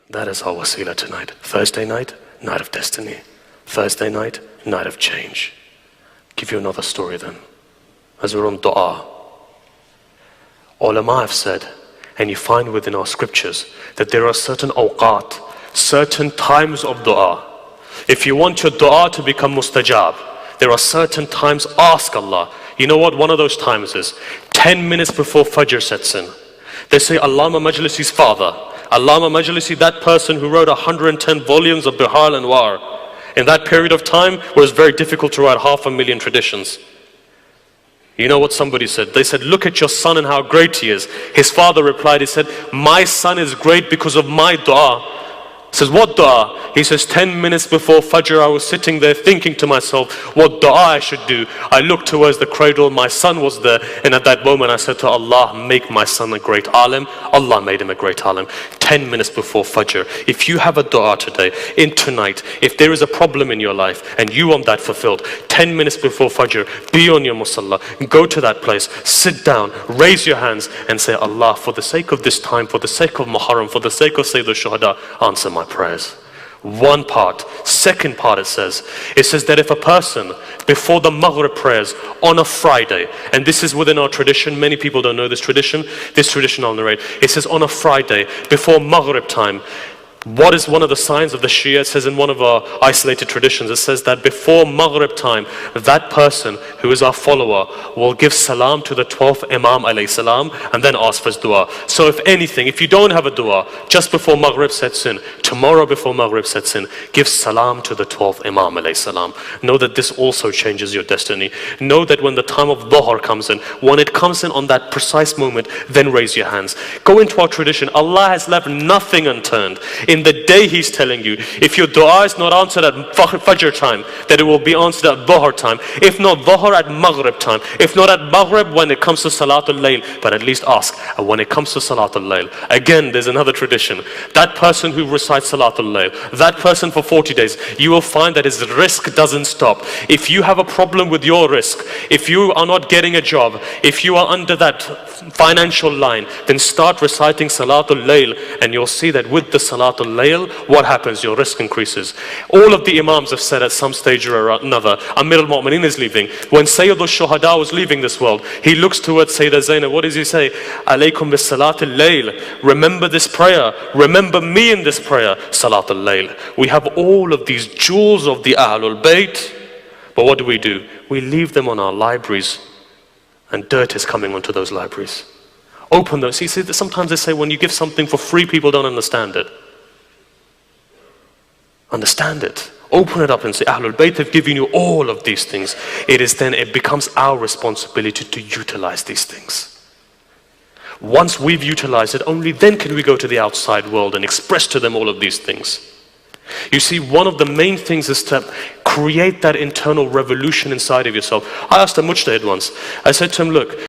That is our wasila tonight. Thursday night, night of destiny. Thursday night, night of change. Give you another story then. As we're on dua, Allama have said, and you find within our scriptures, that there are certain awqat, certain times of dua. If you want your dua to become mustajab, there are certain times, ask Allah. You know what one of those times is? 10 minutes before Fajr sets in. They say Allama Majlisi's father, Allama Majlisi, that person who wrote 110 volumes of Bihar and War, in that period of time where it was very difficult to write 500,000 traditions. You know what somebody said? They said, look at your son and how great he is. His father replied, he said, my son is great because of my dua. He says, what dua? He says, 10 minutes before Fajr, I was sitting there thinking to myself, what dua I should do. I looked towards the cradle, my son was there, and at that moment I said to Allah, make my son a great alim. Allah made him a great alim. 10 minutes before Fajr. If you have a dua today, in tonight, if there is a problem in your life, and you want that fulfilled, 10 minutes before Fajr, be on your musalla, go to that place, sit down, raise your hands, and say, Allah, for the sake of this time, for the sake of Muharram, for the sake of Sayyid al-Shuhada, answer my prayers. One part. Second part, it says that if a person before the Maghrib prayers on a Friday, and this is within our tradition, many people don't know this tradition I'll narrate. It says on a Friday before Maghrib time, what is one of the signs of the Shia? It says in one of our isolated traditions, it says that before Maghrib time, that person who is our follower will give salam to the 12th Imam alayhi salam and then ask for his dua. So if anything, if you don't have a dua, just before Maghrib sets in, tomorrow before Maghrib sets in, give salam to the 12th Imam alayhi salam. Know that this also changes your destiny. Know that when the time of Dhuhr comes in, when it comes in on that precise moment, then raise your hands. Go into our tradition. Allah has left nothing unturned. In the day He's telling you, if your dua is not answered at Fajr time, that it will be answered at Dhuhr time. If not Dhuhr, at Maghrib time. If not at Maghrib, when it comes to Salatul Layl, but at least ask. And when it comes to Salatul Layl, again, there's another tradition. That person who recites Salatul Layl, that person for 40 days, you will find that his risk doesn't stop. If you have a problem with your risk, if you are not getting a job, if you are under that financial line, then start reciting Salatul Layl, and you'll see that with the Salatul Layl, what happens? Your risk increases. All of the Imams have said at some stage or another, Amir al-Mu'mineen is leaving. When Sayyid al-Shuhada was leaving this world, he looks towards Sayyidah Zainab. What does he say? Alaykum bis Salatul Layl. Remember this prayer. Remember me in this prayer. Salatul Layl. We have all of these jewels of the Ahlul Bayt, but what do? We leave them on our libraries, and dirt is coming onto those libraries. Open them. See, sometimes they say when you give something for free, people don't understand it. Understand it. Open it up and say, Ahlul Bayt have given you all of these things. It becomes our responsibility to utilize these things. Once we've utilized it, only then can we go to the outside world and express to them all of these things. You see, one of the main things is to create that internal revolution inside of yourself. I asked a mujtahid once, I said to him, look,